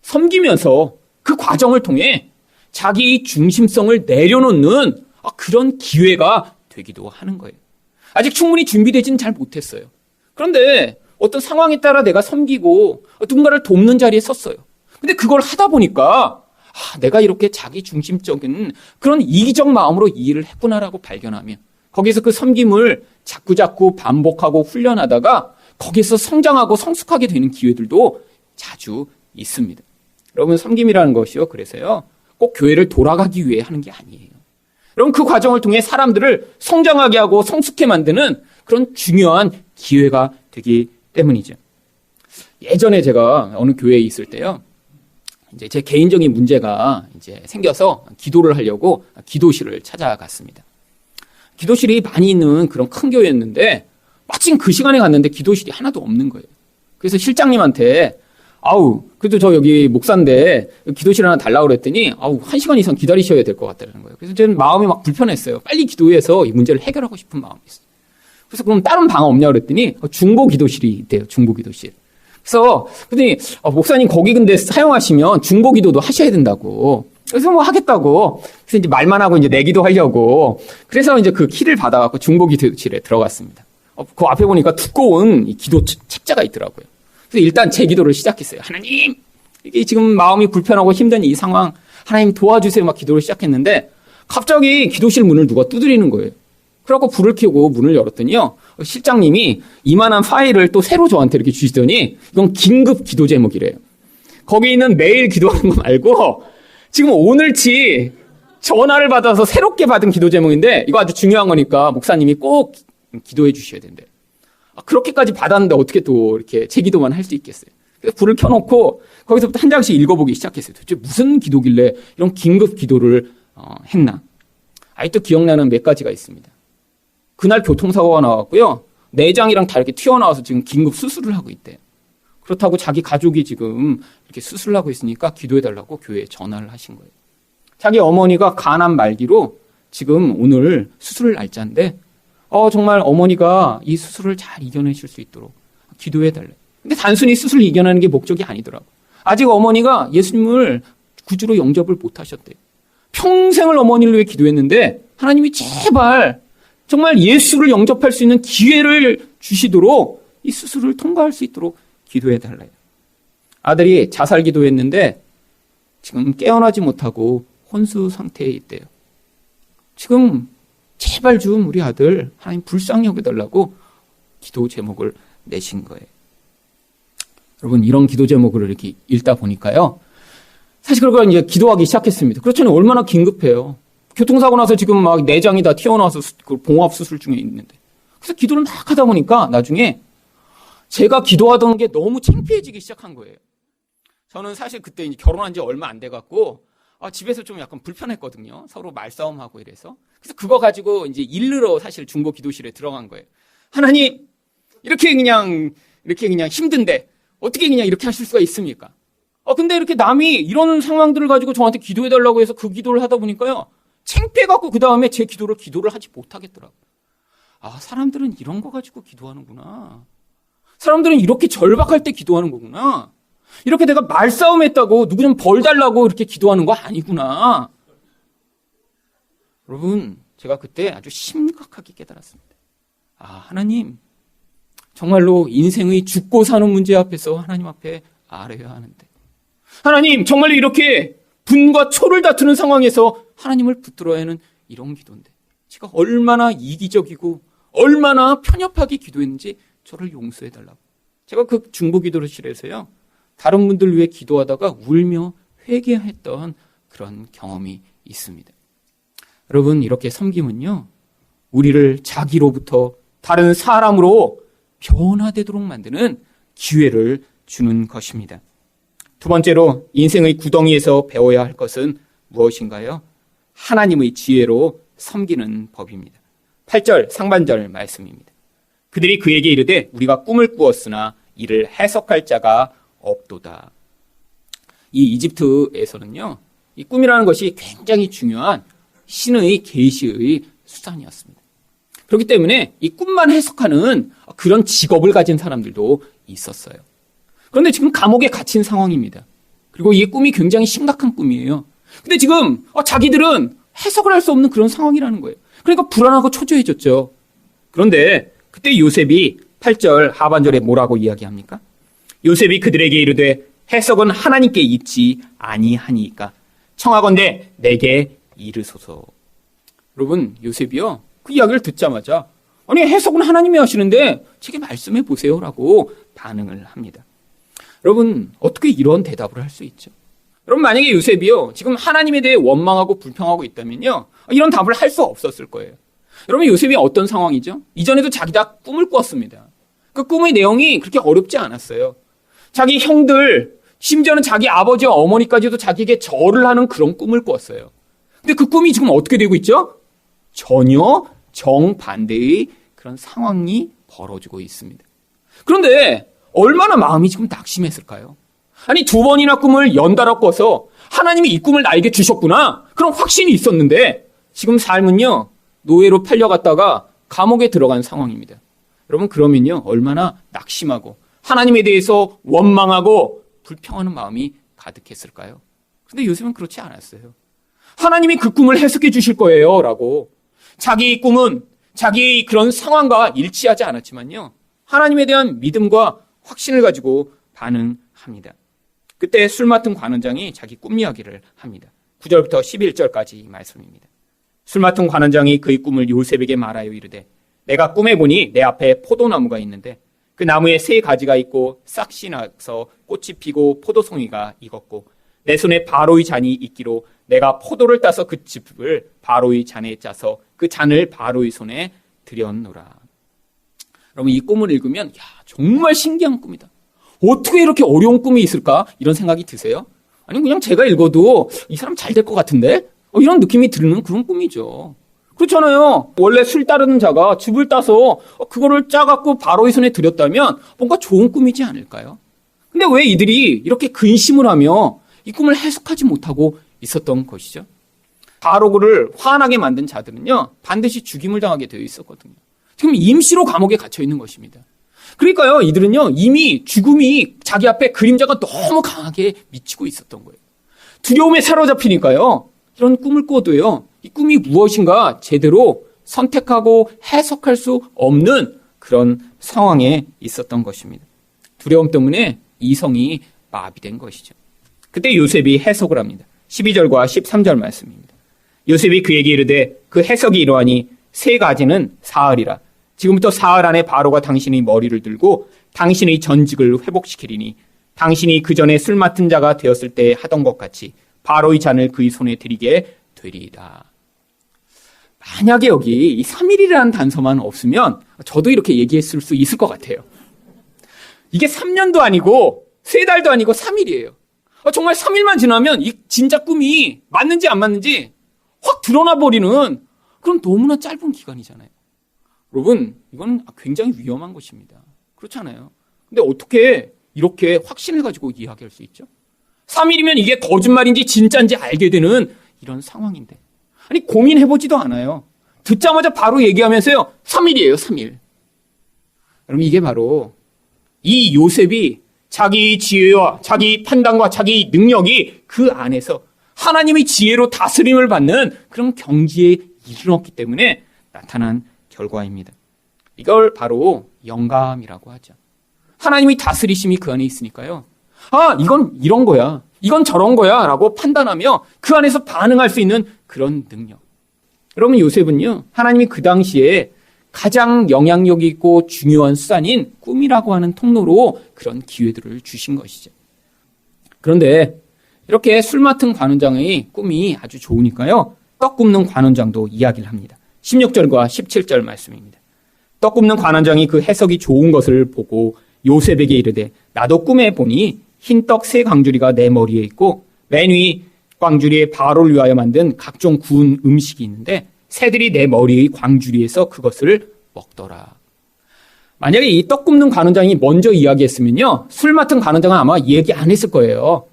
Speaker 1: 섬기면서 그 과정을 통해 자기 중심성을 내려놓는 그런 기회가 되기도 하는 거예요. 아직 충분히 준비되지는 잘 못했어요. 그런데 어떤 상황에 따라 내가 섬기고 누군가를 돕는 자리에 섰어요. 근데 그걸 하다 보니까 내가 이렇게 자기 중심적인 그런 이기적 마음으로 이 일을 했구나라고 발견하면 거기서 그 섬김을 자꾸자꾸 반복하고 훈련하다가 거기서 성장하고 성숙하게 되는 기회들도 자주 있습니다. 여러분, 섬김이라는 것이요, 그래서요, 꼭 교회를 돌아가기 위해 하는 게 아니에요. 여러분, 그 과정을 통해 사람들을 성장하게 하고 성숙해 만드는 그런 중요한 기회가 되기 때문이죠. 예전에 제가 어느 교회에 있을 때요, 이제 제 개인적인 문제가 이제 생겨서 기도를 하려고 기도실을 찾아갔습니다. 기도실이 많이 있는 그런 큰 교회였는데 마침 그 시간에 갔는데 기도실이 하나도 없는 거예요. 그래서 실장님한테 그래도 저 여기 목사인데 기도실 하나 달라고 그랬더니 1시간 이상 기다리셔야 될 것 같다는 거예요. 그래서 저는 마음이 막 불편했어요. 빨리 기도해서 이 문제를 해결하고 싶은 마음이 있어요. 그래서 그럼 다른 방 없냐고 그랬더니 중보 기도실이 있대요. 중보 기도실. 그래서 그랬더니 목사님 거기 근데 사용하시면 중보 기도도 하셔야 된다고. 그래서 뭐 하겠다고. 그래서 이제 말만 하고 이제 내기도 하려고. 그래서 이제 그 키를 받아갖고 중보 기도실에 들어갔습니다. 그 앞에 보니까 두꺼운 이 기도 책자가 있더라고요. 그래서 일단 제 기도를 시작했어요. 하나님, 이게 지금 마음이 불편하고 힘든 이 상황, 하나님 도와주세요. 막 기도를 시작했는데 갑자기 기도실 문을 누가 두드리는 거예요. 그래갖고 불을 켜고 문을 열었더니요, 실장님이 이만한 파일을 또 새로 저한테 이렇게 주시더니 이건 긴급 기도 제목이래요. 거기 있는 매일 기도하는 거 말고 지금 오늘치 전화를 받아서 새롭게 받은 기도 제목인데 이거 아주 중요한 거니까 목사님이 꼭 기도해 주셔야 된대요. 그렇게까지 받았는데 어떻게 또 이렇게 제 기도만 할 수 있겠어요. 그래서 불을 켜놓고 거기서부터 한 장씩 읽어보기 시작했어요. 도대체 무슨 기도길래 이런 긴급 기도를 했나. 아직도 기억나는 몇 가지가 있습니다. 그날 교통사고가 나왔고요, 내장이랑 다 이렇게 튀어나와서 지금 긴급 수술을 하고 있대요. 그렇다고 자기 가족이 지금 이렇게 수술을 하고 있으니까 기도해달라고 교회에 전화를 하신 거예요. 자기 어머니가 간암 말기로 지금 오늘 수술 날짜인데 정말 어머니가 이 수술을 잘 이겨내실 수 있도록 기도해달래. 근데 단순히 수술을 이겨내는 게 목적이 아니더라고. 아직 어머니가 예수님을 구주로 영접을 못하셨대요. 평생을 어머니를 위해 기도했는데 하나님이 제발 정말 예수를 영접할 수 있는 기회를 주시도록 이 수술을 통과할 수 있도록 기도해달래요. 아들이 자살 기도했는데 지금 깨어나지 못하고 혼수 상태에 있대요. 지금 제발 좀 우리 아들 하나님 불쌍히 여겨달라고 기도 제목을 내신 거예요. 여러분, 이런 기도 제목을 이렇게 읽다 보니까요, 사실 그러고 이제 기도하기 시작했습니다. 그렇잖아요. 얼마나 긴급해요. 교통사고 나서 지금 막 내장이 다 튀어나와서 봉합 수술 중에 있는데. 그래서 기도를 막 하다 보니까 나중에 제가 기도하던 게 너무 창피해지기 시작한 거예요. 저는 사실 그때 이제 결혼한 지 얼마 안 돼갖고 집에서 좀 약간 불편했거든요. 서로 말싸움하고 이래서. 그래서 그거 가지고 이제 일르러 사실 중보 기도실에 들어간 거예요. 하나님, 이렇게 그냥 힘든데 어떻게 그냥 이렇게 하실 수가 있습니까? 근데 이렇게 남이 이런 상황들을 가지고 저한테 기도해달라고 해서 그 기도를 하다 보니까요. 창피해갖고 그 다음에 제 기도를 하지 못하겠더라고요. 사람들은 이런 거 가지고 기도하는구나. 사람들은 이렇게 절박할 때 기도하는 거구나. 이렇게 내가 말싸움했다고 누구 좀 벌 달라고 이렇게 기도하는 거 아니구나. 여러분, 제가 그때 아주 심각하게 깨달았습니다. 하나님, 정말로 인생의 죽고 사는 문제 앞에서 하나님 앞에 아뢰야 하는데, 하나님, 정말로 이렇게 분과 초를 다투는 상황에서 하나님을 붙들어야 하는 이런 기도인데 제가 얼마나 이기적이고 얼마나 편협하게 기도했는지 저를 용서해달라고. 제가 그 중보기도실에서요, 다른 분들 위해 기도하다가 울며 회개했던 그런 경험이 있습니다. 여러분, 이렇게 섬김은요, 우리를 자기로부터 다른 사람으로 변화되도록 만드는 기회를 주는 것입니다. 두 번째로 인생의 구덩이에서 배워야 할 것은 무엇인가요? 하나님의 지혜로 섬기는 법입니다. 8절 상반절 말씀입니다. 그들이 그에게 이르되 우리가 꿈을 꾸었으나 이를 해석할 자가 없도다. 이 이집트에서는요, 이 꿈이라는 것이 굉장히 중요한 신의 계시의 수단이었습니다. 그렇기 때문에 이 꿈만 해석하는 그런 직업을 가진 사람들도 있었어요. 그런데 지금 감옥에 갇힌 상황입니다. 그리고 이 꿈이 굉장히 심각한 꿈이에요. 근데 지금 자기들은 해석을 할 수 없는 그런 상황이라는 거예요. 그러니까 불안하고 초조해졌죠. 그런데 그때 요셉이 8절 하반절에 뭐라고 이야기합니까? 요셉이 그들에게 이르되 해석은 하나님께 있지 아니하니까 청하건대 내게 이르소서. 여러분, 요셉이요, 그 이야기를 듣자마자 아니, 해석은 하나님이 하시는데 제게 말씀해 보세요라고 반응을 합니다. 여러분, 어떻게 이런 대답을 할 수 있죠? 여러분, 만약에 요셉이요, 지금 하나님에 대해 원망하고 불평하고 있다면요, 이런 답을 할 수 없었을 거예요. 여러분, 요셉이 어떤 상황이죠? 이전에도 자기 다 꿈을 꿨습니다. 그 꿈의 내용이 그렇게 어렵지 않았어요. 자기 형들, 심지어는 자기 아버지와 어머니까지도 자기에게 절을 하는 그런 꿈을 꿨어요. 근데 그 꿈이 지금 어떻게 되고 있죠? 전혀 정반대의 그런 상황이 벌어지고 있습니다. 그런데 얼마나 마음이 지금 낙심했을까요? 아니, 2번이나 꿈을 연달아 꿔서 하나님이 이 꿈을 나에게 주셨구나, 그런 확신이 있었는데 지금 삶은요, 노예로 팔려갔다가 감옥에 들어간 상황입니다. 여러분, 그러면요, 얼마나 낙심하고 하나님에 대해서 원망하고 불평하는 마음이 가득했을까요? 근데 요셉은 그렇지 않았어요. 하나님이 그 꿈을 해석해 주실 거예요 라고, 자기 꿈은 자기 그런 상황과 일치하지 않았지만요, 하나님에 대한 믿음과 확신을 가지고 반응합니다. 그때 술 맡은 관원장이 자기 꿈 이야기를 합니다. 9절부터 11절까지 말씀입니다. 술 맡은 관원장이 그의 꿈을 요셉에게 말하여 이르되 내가 꿈에 보니 내 앞에 포도나무가 있는데 그 나무에 3가지가 있고 싹이 나서 꽃이 피고 포도송이가 익었고 내 손에 바로의 잔이 있기로 내가 포도를 따서 그 즙을 바로의 잔에 짜서 그 잔을 바로의 손에 들였노라. 여러분, 이 꿈을 읽으면 정말 신기한 꿈이다, 어떻게 이렇게 어려운 꿈이 있을까, 이런 생각이 드세요? 아니, 그냥 제가 읽어도 이 사람 잘 될 것 같은데? 이런 느낌이 드는 그런 꿈이죠. 그렇잖아요. 원래 술 따르는 자가 즙을 따서 그거를 짜갖고 바로의 손에 들였다면 뭔가 좋은 꿈이지 않을까요? 근데 왜 이들이 이렇게 근심을 하며 이 꿈을 해석하지 못하고 있었던 것이죠? 바로를 화나게 만든 자들은요, 반드시 죽임을 당하게 되어 있었거든요. 지금 임시로 감옥에 갇혀 있는 것입니다. 그러니까요, 이들은요, 이미 죽음이 자기 앞에 그림자가 너무 강하게 미치고 있었던 거예요. 두려움에 사로잡히니까요, 이런 꿈을 꿔도요, 이 꿈이 무엇인가 제대로 선택하고 해석할 수 없는 그런 상황에 있었던 것입니다. 두려움 때문에 이성이 마비된 것이죠. 그때 요셉이 해석을 합니다. 12절과 13절 말씀입니다. 요셉이 그에게 이르되 그 해석이 이러하니 3가지는 사흘이라. 지금부터 사흘 안에 바로가 당신의 머리를 들고 당신의 전직을 회복시키리니 당신이 그 전에 술 맡은 자가 되었을 때 하던 것 같이 바로의 잔을 그의 손에 드리게 되리이다. 만약에 여기 이 3일이라는 단서만 없으면 저도 이렇게 얘기했을 수 있을 것 같아요. 이게 3년도 아니고 3달도 아니고 3일이에요. 정말 3일만 지나면 이 진짜 꿈이 맞는지 안 맞는지 확 드러나 버리는 그런 너무나 짧은 기간이잖아요. 여러분, 이건 굉장히 위험한 것입니다. 그렇잖아요. 근데 어떻게 이렇게 확신을 가지고 이야기할 수 있죠? 3일이면 이게 거짓말인지 진짜인지 알게 되는 이런 상황인데. 아니, 고민해보지도 않아요. 듣자마자 바로 얘기하면서요. 3일이에요, 3일. 여러분, 이게 바로 이 요셉이 자기 지혜와 자기 판단과 자기 능력이 그 안에서 하나님의 지혜로 다스림을 받는 그런 경지에 이르렀기 때문에 나타난 결과입니다. 이걸 바로 영감이라고 하죠. 하나님의 다스리심이 그 안에 있으니까요. 이건 이런 거야. 이건 저런 거야. 라고 판단하며 그 안에서 반응할 수 있는 그런 능력. 여러분, 요셉은요, 하나님이 그 당시에 가장 영향력 있고 중요한 수단인 꿈이라고 하는 통로로 그런 기회들을 주신 것이죠. 그런데 이렇게 술 맡은 관원장의 꿈이 아주 좋으니까요, 떡 굽는 관원장도 이야기를 합니다. 16절과 17절 말씀입니다. 떡 굽는 관원장이 그 해석이 좋은 것을 보고 요셉에게 이르되 나도 꿈에 보니 흰떡 3광주리가 내 머리에 있고 맨 위 광주리에 바로를 위하여 만든 각종 구운 음식이 있는데 새들이 내 머리의 광주리에서 그것을 먹더라. 만약에 이 떡 굽는 관원장이 먼저 이야기했으면요, 술 맡은 관원장은 아마 얘기 안 했을 거예요.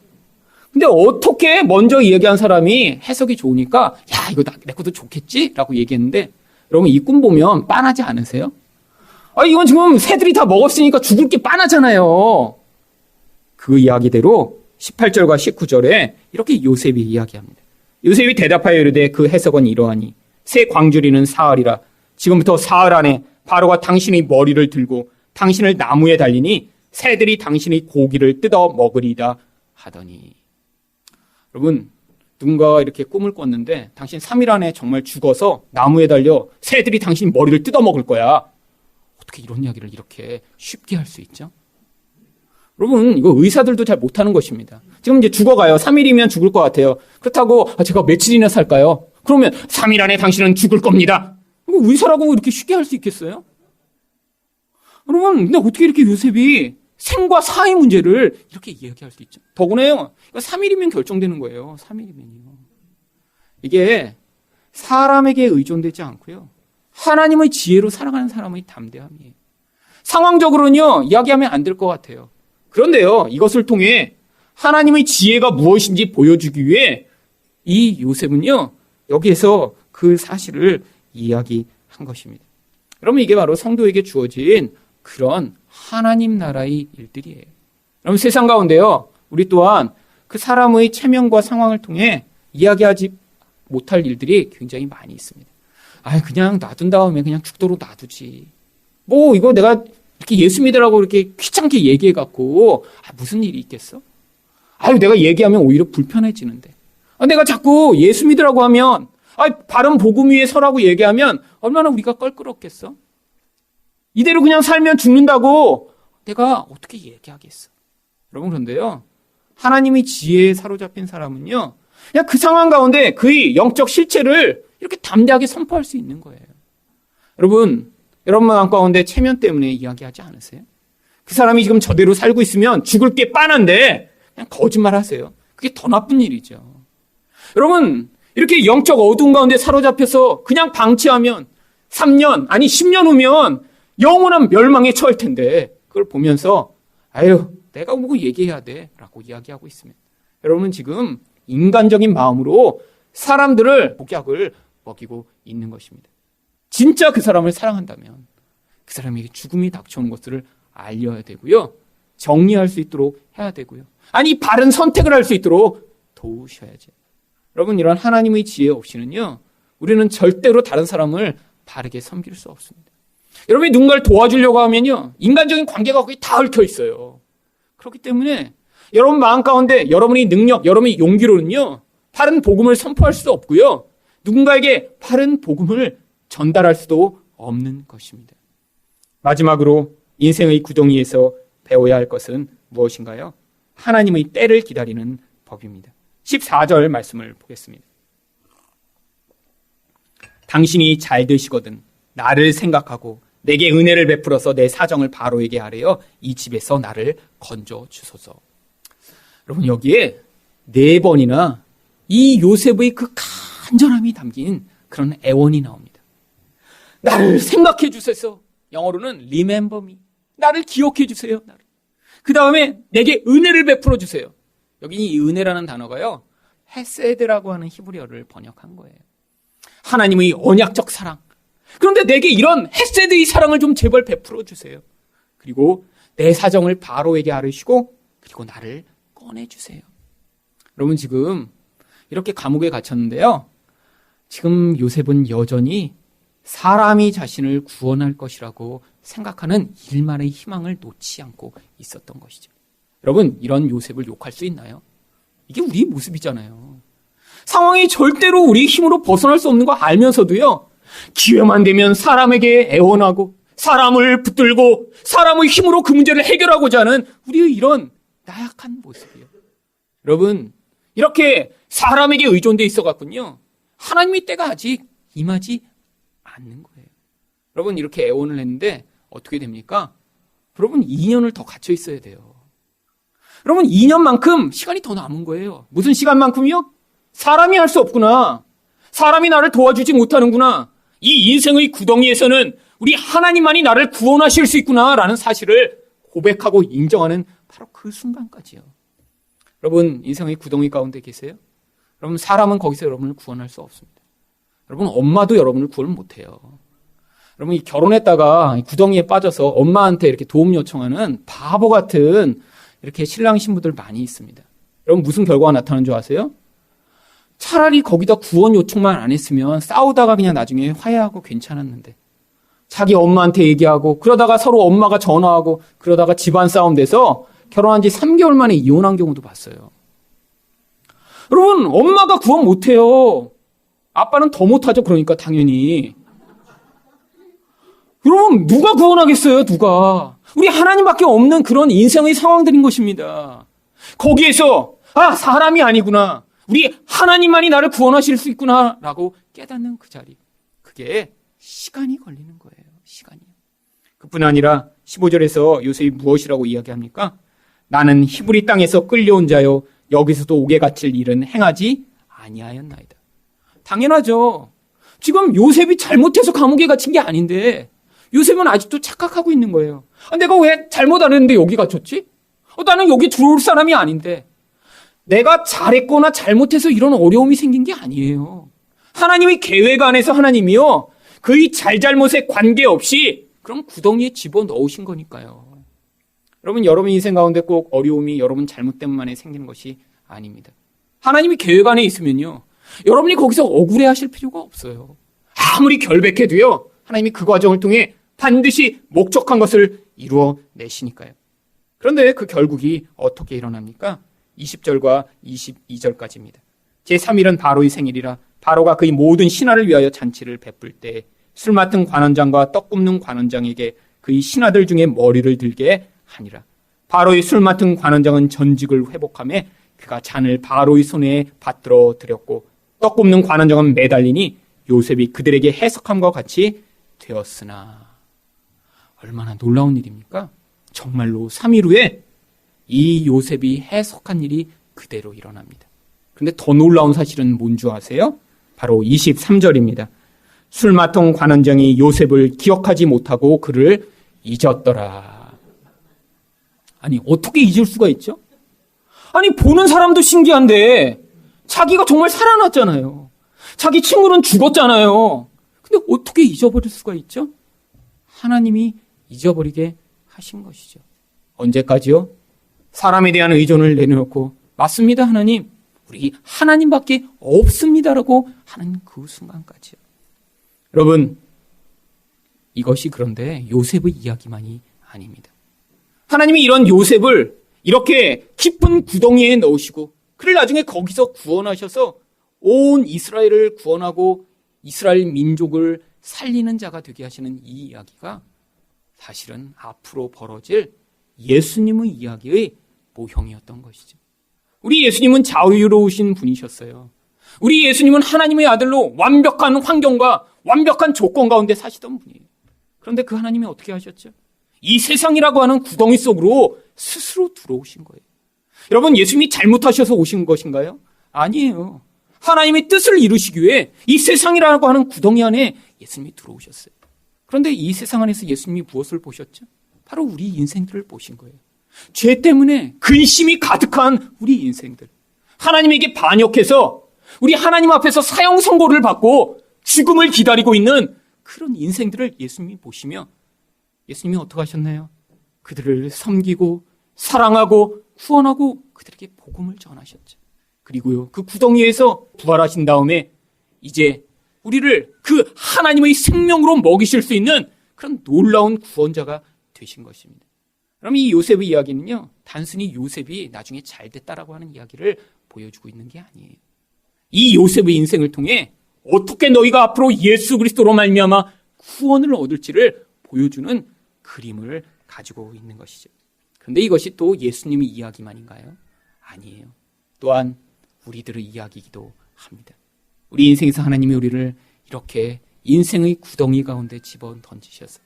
Speaker 1: 근데 어떻게 먼저 이야기한 사람이 해석이 좋으니까 야, 이거 내 것도 좋겠지? 라고 얘기했는데, 여러분 이 꿈 보면 빤하지 않으세요? 이건 지금 새들이 다 먹었으니까 죽을 게 빤하잖아요. 그 이야기대로 18절과 19절에 이렇게 요셉이 이야기합니다. 요셉이 대답하여 이르되 그 해석은 이러하니 새 광주리는 사흘이라 지금부터 사흘 안에 바로가 당신의 머리를 들고 당신을 나무에 달리니 새들이 당신의 고기를 뜯어 먹으리다 하더니. 여러분, 누군가 이렇게 꿈을 꿨는데 당신 3일 안에 정말 죽어서 나무에 달려 새들이 당신 머리를 뜯어 먹을 거야. 어떻게 이런 이야기를 이렇게 쉽게 할 수 있죠? 여러분, 이거 의사들도 잘 못하는 것입니다. 지금 이제 죽어가요. 3일이면 죽을 것 같아요. 그렇다고 제가 며칠이나 살까요? 그러면 3일 안에 당신은 죽을 겁니다. 이거 의사라고 이렇게 쉽게 할 수 있겠어요? 여러분, 근데 어떻게 이렇게 요셉이 생과 사의 문제를 이렇게 이야기할 수 있죠? 더구나요, 3일이면 결정되는 거예요. 3일이면요. 이게 사람에게 의존되지 않고요, 하나님의 지혜로 살아가는 사람의 담대함이에요. 상황적으로는요, 이야기하면 안 될 것 같아요. 그런데요, 이것을 통해 하나님의 지혜가 무엇인지 보여주기 위해 이 요셉은요, 여기에서 그 사실을 이야기한 것입니다. 그러면 이게 바로 성도에게 주어진 그런 하나님 나라의 일들이에요. 그럼 세상 가운데요, 우리 또한 그 사람의 체면과 상황을 통해 이야기하지 못할 일들이 굉장히 많이 있습니다. 그냥 놔둔 다음에 그냥 죽도록 놔두지. 이거 내가 이렇게 예수 믿으라고 이렇게 귀찮게 얘기해갖고, 무슨 일이 있겠어? 내가 얘기하면 오히려 불편해지는데. 내가 자꾸 예수 믿으라고 하면, 바른 복음 위에 서라고 얘기하면 얼마나 우리가 껄끄럽겠어? 이대로 그냥 살면 죽는다고 내가 어떻게 얘기하겠어? 여러분, 그런데요, 하나님의 지혜에 사로잡힌 사람은요, 그냥 그 상황 가운데 그의 영적 실체를 이렇게 담대하게 선포할 수 있는 거예요. 여러분 마음 가운데 체면 때문에 이야기하지 않으세요? 그 사람이 지금 저대로 살고 있으면 죽을 게 뻔한데 그냥 거짓말 하세요. 그게 더 나쁜 일이죠. 여러분, 이렇게 영적 어두운 가운데 사로잡혀서 그냥 방치하면 3년, 아니 10년 후면 영원한 멸망에 처할 텐데, 그걸 보면서 내가 보고 얘기해야 돼 라고 이야기하고 있으면, 여러분은 지금 인간적인 마음으로 사람들을 복약을 먹이고 있는 것입니다. 진짜 그 사람을 사랑한다면 그 사람에게 죽음이 닥쳐오는 것들을 알려야 되고요, 정리할 수 있도록 해야 되고요, 바른 선택을 할 수 있도록 도우셔야죠. 여러분, 이런 하나님의 지혜 없이는요, 우리는 절대로 다른 사람을 바르게 섬길 수 없습니다. 여러분이 누군가를 도와주려고 하면요, 인간적인 관계가 거기 다 얽혀 있어요. 그렇기 때문에 여러분 마음 가운데 여러분의 능력, 여러분의 용기로는요, 바른 복음을 선포할 수도 없고요, 누군가에게 바른 복음을 전달할 수도 없는 것입니다. 마지막으로 인생의 구덩이에서 배워야 할 것은 무엇인가요? 하나님의 때를 기다리는 법입니다. 14절 말씀을 보겠습니다. 당신이 잘 되시거든 나를 생각하고 내게 은혜를 베풀어서 내 사정을 바로에게 아뢰어 이 집에서 나를 건져 주소서. 여러분, 여기에 4번이나 이 요셉의 그 간절함이 담긴 그런 애원이 나옵니다. 나를 생각해 주소서. 영어로는 remember me. 나를 기억해 주세요. 그 다음에 내게 은혜를 베풀어 주세요. 여기 이 은혜라는 단어가요, 헤세드라고 하는 히브리어를 번역한 거예요. 하나님의 언약적 사랑. 그런데 내게 이런 헤세드의 사랑을 좀 제발 베풀어 주세요. 그리고 내 사정을 바로에게 아뢰시고 그리고 나를 꺼내주세요. 여러분, 지금 이렇게 감옥에 갇혔는데요, 지금 요셉은 여전히 사람이 자신을 구원할 것이라고 생각하는 일만의 희망을 놓지 않고 있었던 것이죠. 여러분, 이런 요셉을 욕할 수 있나요? 이게 우리 모습이잖아요. 상황이 절대로 우리 힘으로 벗어날 수 없는 거 알면서도요, 기회만 되면 사람에게 애원하고 사람을 붙들고 사람의 힘으로 그 문제를 해결하고자 하는 우리의 이런 나약한 모습이에요. 여러분, 이렇게 사람에게 의존돼 있어갖군요, 하나님의 때가 아직 임하지 않는 거예요. 여러분, 이렇게 애원을 했는데 어떻게 됩니까? 여러분, 2년을 더 갇혀 있어야 돼요. 여러분, 2년만큼 시간이 더 남은 거예요. 무슨 시간만큼이요? 사람이 할 수 없구나. 사람이 나를 도와주지 못하는구나. 이 인생의 구덩이에서는 우리 하나님만이 나를 구원하실 수 있구나라는 사실을 고백하고 인정하는 바로 그 순간까지요. 여러분, 인생의 구덩이 가운데 계세요? 여러분, 사람은 거기서 여러분을 구원할 수 없습니다. 여러분, 엄마도 여러분을 구원 못해요. 여러분, 결혼했다가 구덩이에 빠져서 엄마한테 이렇게 도움 요청하는 바보 같은 이렇게 신랑 신부들 많이 있습니다. 여러분, 무슨 결과가 나타나는 줄 아세요? 차라리 거기다 구원 요청만 안 했으면 싸우다가 그냥 나중에 화해하고 괜찮았는데, 자기 엄마한테 얘기하고 그러다가 서로 엄마가 전화하고 그러다가 집안 싸움 돼서 결혼한 지 3개월 만에 이혼한 경우도 봤어요. 여러분, 엄마가 구원 못해요. 아빠는 더 못하죠. 그러니까 당연히. 여러분, 누가 구원하겠어요? 누가? 우리 하나님밖에 없는 그런 인생의 상황들인 것입니다. 거기에서 사람이 아니구나, 우리 하나님만이 나를 구원하실 수 있구나 라고 깨닫는 그 자리, 그게 시간이 걸리는 거예요. 시간이요. 그뿐 아니라 15절에서 요셉이 무엇이라고 이야기합니까? 나는 히브리 땅에서 끌려온 자요 여기서도 옥에 갇힐 일은 행하지 아니하였나이다. 당연하죠. 지금 요셉이 잘못해서 감옥에 갇힌 게 아닌데 요셉은 아직도 착각하고 있는 거예요. 내가 왜 잘못 안 했는데 여기 갇혔지? 나는 여기 들어올 사람이 아닌데. 내가 잘했거나 잘못해서 이런 어려움이 생긴 게 아니에요. 하나님의 계획 안에서 하나님이요, 그의 잘잘못에 관계없이 그런 구덩이에 집어넣으신 거니까요. 여러분, 여러분 인생 가운데 꼭 어려움이 여러분 잘못 때문에 생기는 것이 아닙니다. 하나님이 계획 안에 있으면요, 여러분이 거기서 억울해 하실 필요가 없어요. 아무리 결백해도요, 하나님이 그 과정을 통해 반드시 목적한 것을 이루어내시니까요. 그런데 그 결국이 어떻게 일어납니까? 20절과 22절까지입니다. 제3일은 바로의 생일이라 바로가 그의 모든 신하를 위하여 잔치를 베풀 때 술 맡은 관원장과 떡 굽는 관원장에게 그의 신하들 중에 머리를 들게 하니라. 바로의 술 맡은 관원장은 전직을 회복하며 그가 잔을 바로의 손에 받들어 드렸고 떡 굽는 관원장은 매달리니 요셉이 그들에게 해석함과 같이 되었으나. 얼마나 놀라운 일입니까? 정말로 3일 후에 이 요셉이 해석한 일이 그대로 일어납니다. 그런데 더 놀라운 사실은 뭔 줄 아세요? 바로 23절입니다. 술 맡은 관원장이 요셉을 기억하지 못하고 그를 잊었더라. 아니, 어떻게 잊을 수가 있죠? 아니, 보는 사람도 신기한데 자기가 정말 살아났잖아요. 자기 친구는 죽었잖아요. 근데 어떻게 잊어버릴 수가 있죠? 하나님이 잊어버리게 하신 것이죠. 언제까지요? 사람에 대한 의존을 내려놓고 맞습니다, 하나님. 우리 하나님밖에 없습니다라고 하는 그 순간까지요. 여러분, 이것이 그런데 요셉의 이야기만이 아닙니다. 하나님이 이런 요셉을 이렇게 깊은 구덩이에 넣으시고 그를 나중에 거기서 구원하셔서 온 이스라엘을 구원하고 이스라엘 민족을 살리는 자가 되게 하시는 이 이야기가 사실은 앞으로 벌어질 예수님의 이야기의 모형이었던 것이죠. 우리 예수님은 자유로우신 분이셨어요. 우리 예수님은 하나님의 아들로 완벽한 환경과 완벽한 조건 가운데 사시던 분이에요. 그런데 그 하나님이 어떻게 하셨죠? 이 세상이라고 하는 구덩이 속으로 스스로 들어오신 거예요. 여러분, 예수님이 잘못하셔서 오신 것인가요? 아니에요. 하나님의 뜻을 이루시기 위해 이 세상이라고 하는 구덩이 안에 예수님이 들어오셨어요. 그런데 이 세상 안에서 예수님이 무엇을 보셨죠? 바로 우리 인생들을 보신 거예요. 죄 때문에 근심이 가득한 우리 인생들. 하나님에게 반역해서 우리 하나님 앞에서 사형 선고를 받고 죽음을 기다리고 있는 그런 인생들을 예수님이 보시며 예수님이 어떻게 하셨나요? 그들을 섬기고 사랑하고 구원하고 그들에게 복음을 전하셨죠. 그리고요, 그 구덩이에서 부활하신 다음에 이제 우리를 그 하나님의 생명으로 먹이실 수 있는 그런 놀라운 구원자가 되신 것입니다. 그럼 이 요셉의 이야기는요, 단순히 요셉이 나중에 잘 됐다라고 하는 이야기를 보여주고 있는 게 아니에요. 이 요셉의 인생을 통해 어떻게 너희가 앞으로 예수 그리스도로 말미암아 구원을 얻을지를 보여주는 그림을 가지고 있는 것이죠. 그런데 이것이 또 예수님의 이야기만인가요? 아니에요. 또한 우리들의 이야기이기도 합니다. 우리 인생에서 하나님이 우리를 이렇게 인생의 구덩이 가운데 집어 던지셔서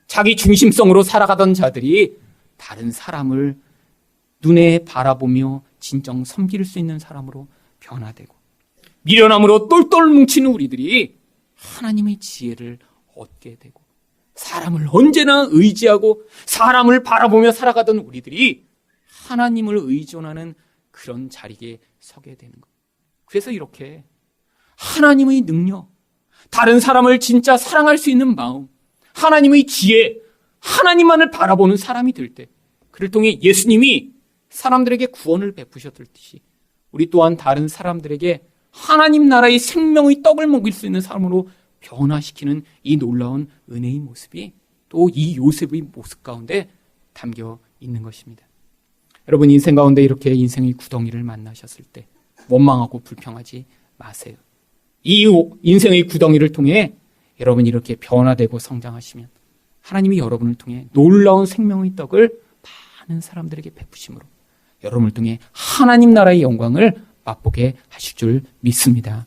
Speaker 1: 자기 중심성으로 살아가던 자들이 다른 사람을 눈에 바라보며 진정 섬길 수 있는 사람으로 변화되고 미련함으로 똘똘 뭉치는 우리들이 하나님의 지혜를 얻게 되고 사람을 언제나 의지하고 사람을 바라보며 살아가던 우리들이 하나님을 의존하는 그런 자리에 서게 되는 것. 그래서 이렇게 하나님의 능력, 다른 사람을 진짜 사랑할 수 있는 마음, 하나님의 지혜, 하나님만을 바라보는 사람이 될 때, 그를 통해 예수님이 사람들에게 구원을 베푸셨듯이 우리 또한 다른 사람들에게 하나님 나라의 생명의 떡을 먹일 수 있는 사람으로 변화시키는 이 놀라운 은혜의 모습이 또 이 요셉의 모습 가운데 담겨 있는 것입니다. 여러분, 인생 가운데 이렇게 인생의 구덩이를 만나셨을 때 원망하고 불평하지 마세요. 이 인생의 구덩이를 통해 여러분이 이렇게 변화되고 성장하시면 하나님이 여러분을 통해 놀라운 생명의 떡을 많은 사람들에게 베푸심으로 여러분을 통해 하나님 나라의 영광을 맛보게 하실 줄 믿습니다.